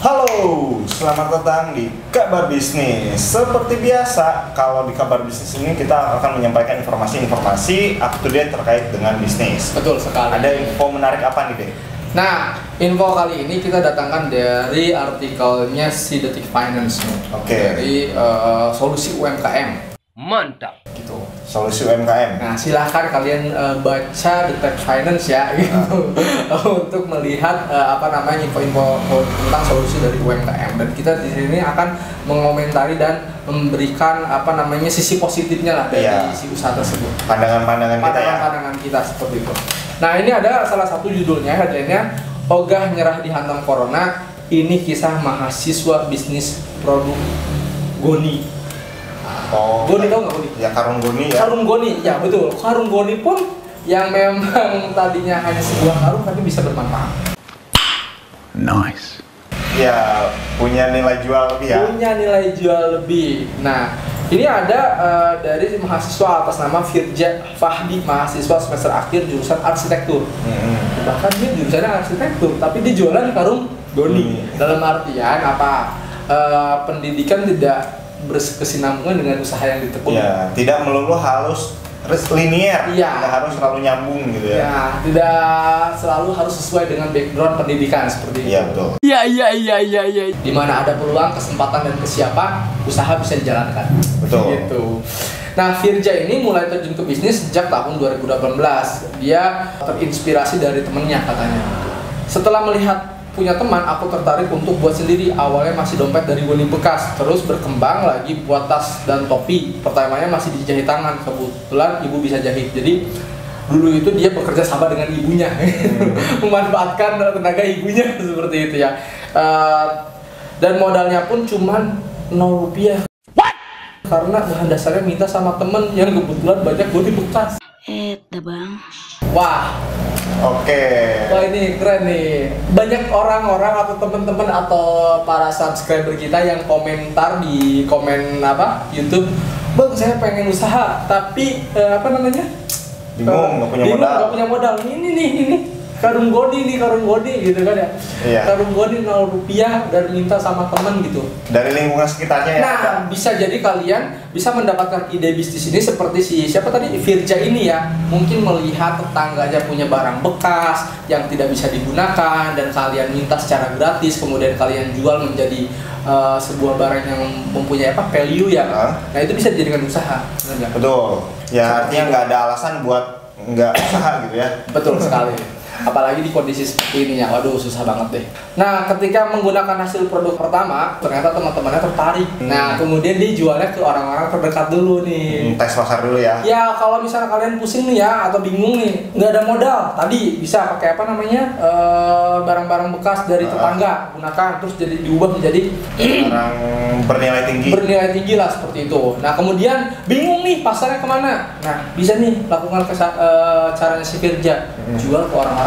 Halo, selamat datang di Kabar Bisnis. Seperti biasa, kalau di Kabar Bisnis ini kita akan menyampaikan informasi-informasi up to date terkait dengan bisnis. Betul sekali. Ada info menarik apa nih, Dek? Nah, info kali ini kita datangkan dari artikelnya si Detik Finance nih. Oke. Dari solusi UMKM. Mantap. Gitu. Solusi UMKM. Nah, silahkan kalian baca Detik Finance ya, gitu, untuk melihat info-info tentang solusi dari UMKM. Dan kita di sini akan mengomentari dan memberikan sisi positifnya lah dari si usaha tersebut. Pandangan-pandangan kita ya. Pandangan kita seperti itu. Nah, ini ada salah satu judulnya, headline-nya Ogah Nyerah Dihantam Corona. Ini kisah mahasiswa bisnis produk Goni. Oh, Goni, tau nggak Goni? Ya, karung Goni ya. Karung Goni, ya betul. Karung Goni pun yang memang tadinya hanya sebuah karung tapi bisa bermanfaat. Nice. Ya, punya nilai jual lebih ya. Punya nilai jual lebih. Nah, ini ada dari mahasiswa atas nama Firja Fahdi, mahasiswa semester akhir jurusan arsitektur. Bahkan dia jurusannya arsitektur, tapi dia jualan karung Goni. Dalam artian apa? Pendidikan tidak berkesinambungan dengan usaha yang ditekuni. Ya, tidak melulu harus linier, iya. Tidak harus selalu nyambung gitu ya. Ya, tidak selalu harus sesuai dengan background pendidikan seperti itu. Iya, betul. Iya. Di mana ada peluang, kesempatan dan kesiapan, usaha bisa dijalankan. Betul. Gitu. Nah, Firja ini mulai terjun ke bisnis sejak tahun 2018. Dia terinspirasi dari temennya katanya. Setelah melihat punya teman, aku tertarik untuk buat sendiri. Awalnya masih dompet dari Goni bekas, terus berkembang lagi buat tas dan topi. Pertamanya masih dijahit tangan, kebetulan ibu bisa jahit. Jadi dulu itu dia bekerja sama dengan ibunya, memanfaatkan tenaga ibunya seperti itu ya. Dan modalnya pun cuman 0 rupiah. Karena bahan dasarnya minta sama temen yang kebetulan banyak Goni bekas. Bang. Wah. Oke. Wah, ini keren nih. Banyak orang-orang atau teman-teman atau para subscriber kita yang komentar di komen YouTube, "Bang, saya pengen usaha, tapi Bingung, nggak punya modal. Nggak punya modal. Ini karung Goni gitu kan ya. Iya. Karung Goni 0 rupiah dan minta sama temen gitu. Dari lingkungan sekitarnya ya. Nah, bisa jadi kalian bisa mendapatkan ide bisnis ini seperti siapa tadi, Firja ini ya. Mungkin melihat tetangganya punya barang bekas yang tidak bisa digunakan dan kalian minta secara gratis, kemudian kalian jual menjadi sebuah barang yang mempunyai value ya. Nah, itu bisa dijadikan usaha. Betul. Ya, artinya nggak ada alasan buat nggak usaha gitu ya. Betul sekali. Apalagi di kondisi seperti ini ya, waduh susah banget deh. Nah, ketika menggunakan hasil produk pertama, ternyata teman-temannya tertarik. Nah, kemudian dijualnya ke orang-orang terdekat dulu nih. Tes pasar dulu ya. Ya, kalau misalnya kalian pusing nih ya, atau bingung nih, nggak ada modal, tadi bisa pakai barang-barang bekas dari tetangga, gunakan, terus jadi diubah menjadi barang bernilai tinggi. Bernilai tinggi lah seperti itu. Nah, kemudian bingung nih pasarnya kemana? Nah, bisa nih lakukan caranya si Firja, jual ke orang-orang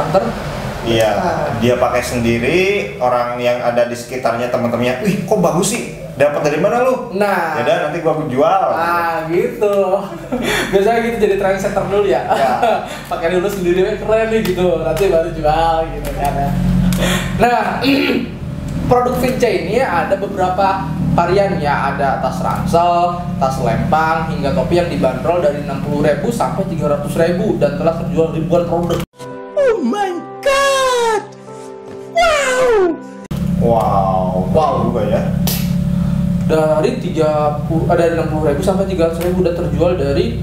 Iya, dia pakai sendiri, orang yang ada di sekitarnya, teman-temannya, "Wih, kok bagus sih? Dapat dari mana lu?" Nah, ya udah nanti gua jual. Ah, gitu. Biasanya gitu, jadi trendsetter dulu ya. Pakai dulu sendiri, keren nih gitu. Nanti baru jual gitu kan ya. Nah, produk Firja ini ada beberapa varian ya, ada tas ransel, tas lempang, hingga topi yang dibanderol dari 60.000 sampai 300.000 dan telah terjual ribuan produk. Oh my god. Wow juga ya. Dari 60.000 sampai 300.000 udah terjual dari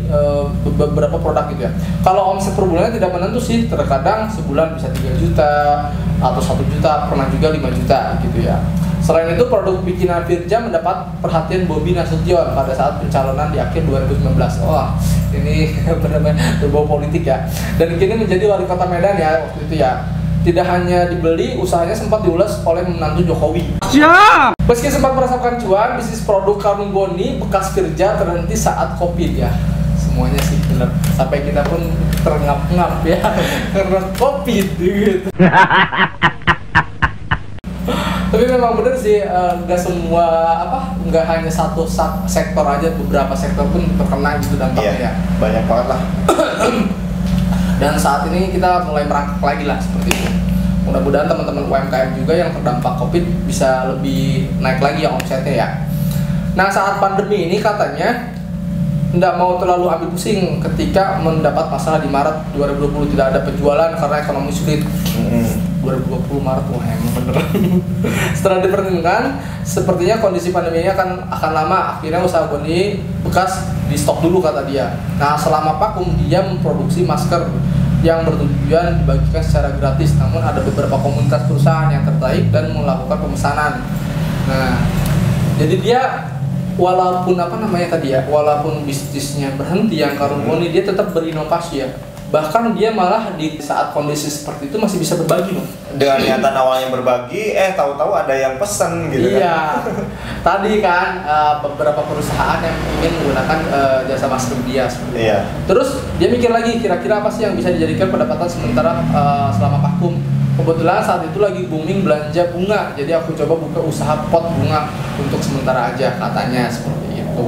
beberapa produk gitu ya. Kalau omset per bulannya tidak menentu sih, terkadang sebulan bisa 3 juta atau 1 juta, pernah juga 5 juta gitu ya. Selain itu, produk bikinan Firja mendapat perhatian Bobi Nasution pada saat pencalonan di akhir 2019. Wah, ini benar-benar berbau politik ya. Dan kini menjadi wali kota Medan ya waktu itu ya. Tidak hanya dibeli, usahanya sempat diulas oleh menantu Jokowi. Siap. Meski sempat merasakan cuan, bisnis produk karung Goni bekas Firja terhenti saat Covid ya. Semuanya sih benar. Sampai kita pun terngap-ngap ya karena Covid gitu. Tapi memang bener sih, nggak semua nggak hanya satu sektor aja, beberapa sektor pun terkena gitu dampaknya. Iya, banyak banget lah. Dan saat ini kita mulai merangkak lagi lah seperti itu. Mudah-mudahan teman-teman UMKM juga yang terdampak COVID bisa lebih naik lagi ya omsetnya ya. Nah, saat pandemi ini katanya tidak mau terlalu ambil pusing ketika mendapat masalah di Maret 2020 tidak ada penjualan karena ekonomi sulit. 2020 Maret, wah emang bener. Setelah dipertimbangkan, sepertinya kondisi pandemi ini akan lama. Akhirnya usaha Goni bekas di stok dulu kata dia. Nah, selama vakum dia memproduksi masker yang bertujuan dibagikan secara gratis. Namun ada beberapa komunitas perusahaan yang tertarik dan melakukan pemesanan. Nah, jadi dia walaupun walaupun bisnisnya berhenti yang Karung Goni, dia tetap berinovasi ya. Bahkan dia malah di saat kondisi seperti itu masih bisa berbagi loh. Dengan niatan awalnya berbagi, tahu-tahu ada yang pesen gitu iya. kan. Tadi kan beberapa perusahaan yang ingin menggunakan jasa masker dia. Iya. Terus dia mikir lagi kira-kira apa sih yang bisa dijadikan pendapatan sementara selama vakum. Kebetulan saat itu lagi booming belanja bunga, jadi aku coba buka usaha pot bunga untuk sementara aja katanya seperti itu.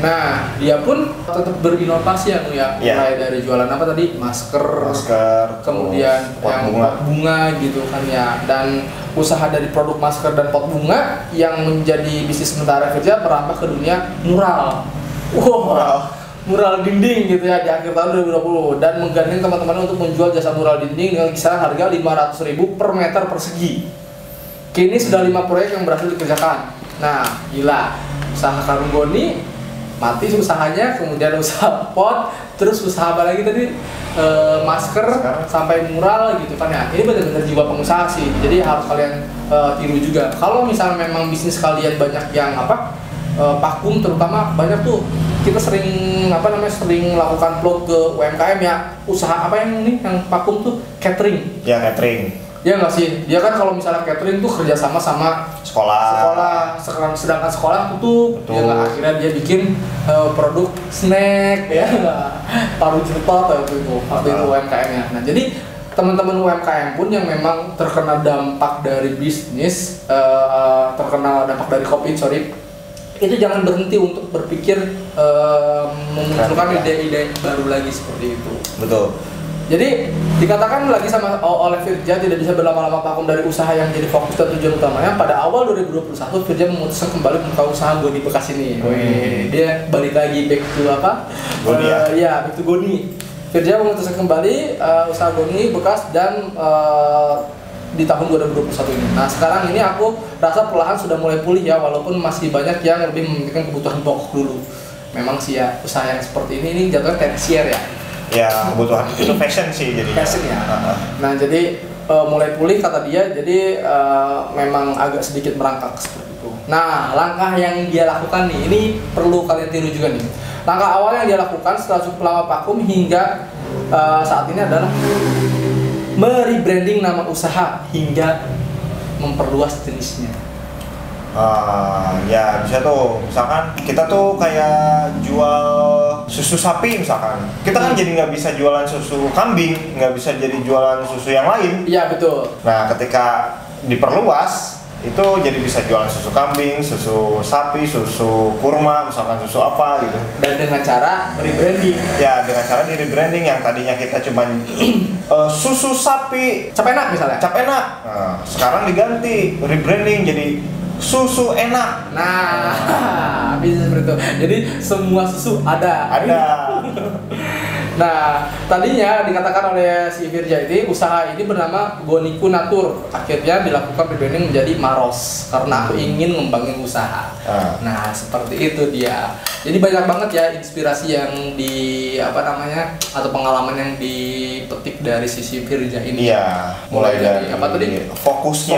Nah, dia pun tetap berinovasi ya, mulai dari jualan apa tadi, masker, kemudian pot yang bunga. pot bunga gitu kan ya, dan usaha dari produk masker dan pot bunga yang menjadi bisnis sementara kerja merambah ke dunia mural. Mural dinding gitu ya di akhir tahun 2020 dan menggandeng teman-teman untuk menjual jasa mural dinding dengan kisaran harga 500.000 per meter persegi. Kini sudah 5 proyek yang berhasil dikerjakan. Nah, gila. Usaha Karung Goni mati usahanya, kemudian usaha pot, terus usaha apa lagi tadi? Masker sampai mural gitu kan ya. Ini benar-benar jiwa pengusaha sih. Jadi harus kalian tiru juga. Kalau misalnya memang bisnis kalian banyak yang vakum, terutama banyak tuh kita sering melakukan vlog ke UMKM ya, usaha apa yang vakum tuh catering. Ya, catering. Ya nggak sih, dia kan kalau misalnya catering tuh kerjasama sama sekolah, sedangkan sekolah tutup, ya nggak, akhirnya dia bikin produk snack ya, paru cepat waktu itu UMKM-nya. Nah, jadi teman-teman UMKM pun yang memang terkena dampak dari bisnis, terkena dampak dari COVID, itu jangan berhenti untuk berpikir memunculkan ide-ide baru lagi seperti itu. Betul. Jadi dikatakan lagi oleh Firja tidak bisa berlama-lama vakum dari usaha yang jadi fokus dan tujuan utamanya. Pada awal 2021 Firja memutuskan kembali membuka usaha Goni bekas ini. Dia balik lagi back to Goni back to Goni. Firja memutuskan kembali usaha Goni bekas dan di tahun 2021 ini. Nah, sekarang ini aku rasa perlahan sudah mulai pulih ya, walaupun masih banyak yang lebih mementingkan kebutuhan pokok dulu. Memang sih ya, usaha yang seperti ini jatuhnya tersier ya. Ya, kebutuhan itu fashion sih jadi. Fashion ya. Nah, jadi mulai pulih kata dia, jadi memang agak sedikit merangkak seperti itu. Nah, langkah yang dia lakukan nih, ini perlu kalian tiru juga nih. Langkah awal yang dia lakukan setelah cukup lama vakum hingga saat ini adalah merebranding nama usaha hingga memperluas jenisnya. Ya bisa tuh, misalkan kita tuh kayak jual susu sapi misalkan, kita kan jadi nggak bisa jualan susu kambing, nggak bisa jadi jualan susu yang lain. Iya betul. Nah, ketika diperluas itu jadi bisa jualan susu kambing, susu sapi, susu kurma, misalkan susu apa gitu. Dan dengan cara rebranding. Ya, dengan cara di rebranding yang tadinya kita cuma susu sapi Cap Enak misalnya. Cap Enak. Nah, sekarang diganti rebranding jadi susu enak. Nah, bisa seperti itu. Jadi semua susu ada. Nah, tadinya dikatakan oleh si Firja ini usaha ini bernama Goniku Natur. Akhirnya dilakukan rebranding menjadi Maros karena aku ingin ngembangin usaha. Nah, seperti itu dia. Jadi banyak banget ya inspirasi yang atau pengalaman yang dipetik dari sisi Firja ini. Iya, mulai dari apa tadi? Fokus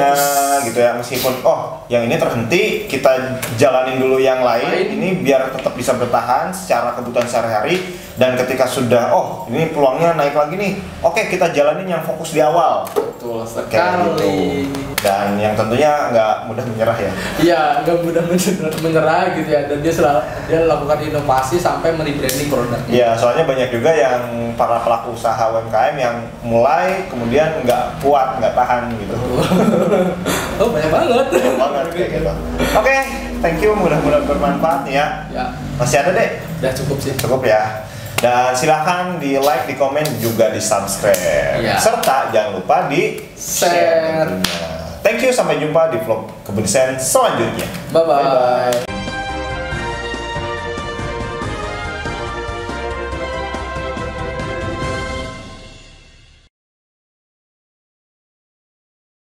gitu ya, meskipun yang ini terhenti, kita jalanin dulu yang lain. Ini biar tetap bisa bertahan secara kebutuhan sehari-hari, dan ketika sudah ini peluangnya naik lagi nih, oke, kita jalanin yang fokus di awal. Betul sekali. Gitu. Dan yang tentunya nggak mudah menyerah ya. Iya, nggak mudah menyerah gitu ya, dan dia lakukan inovasi sampai merebranding produknya. Iya, soalnya banyak juga yang para pelaku usaha UMKM yang mulai kemudian nggak kuat, nggak tahan gitu. Banyak banget. Kayak gitu. Oke, thank you, mudah-mudahan bermanfaat ya. Ya. Masih ada deh? Udah cukup sih. Cukup ya. Dan silahkan di like, di komen, juga di subscribe. Iya. Serta jangan lupa di Share. tentunya. Thank you, sampai jumpa di vlog Kebun Desain selanjutnya. Bye-bye.